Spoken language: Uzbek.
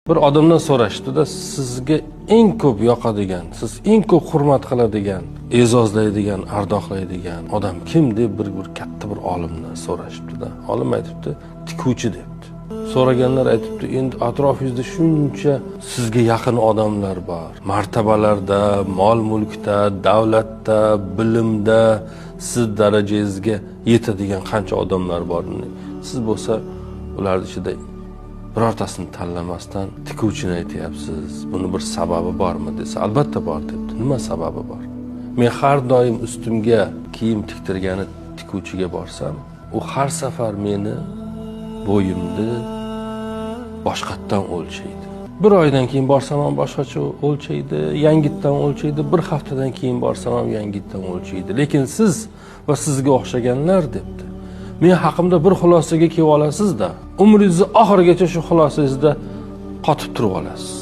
Bir odamdan so'rashdi-da, sizga eng ko'p yoqadigan, siz eng ko'p hurmat qiladigan, e'zozlaydigan, ardoqlaydigan odam kim deb bir katta bir olimdan so'rashibdi-da. Olim aytibdi, tikuvchi debdi. So'raganlar aytibdi, endi atrofingizda shuncha sizga yaqin odamlar bor. Martabalarda, mol-mulkda, davlatda, bilimda siz darajangizga yetadigan qancha odamlar bor. Siz bo'lsa ularning ichida birortasini tanlamasdan tikuvchini aytyapsiz. Buni bir sababi bormi desa, albatta bor debdi. Nima sababi bor? Men har doim ustimga kiyim tiktirgani tikuvchiga borsam, u har safar meni bo'yimni boshqatdan o'lchaydi. Bir oydan keyin borsam ham boshqacha o'lchaydi, yangitdan o'lchaydi, bir haftadan keyin borsam ham yangitdan o'lchaydi. Lekin siz va sizga o'xshaganlar debdi. Men haqimda bir xulosaga kelib olasiz-da, umringizni oxirigacha shu xulosangizda qotib turib olasiz.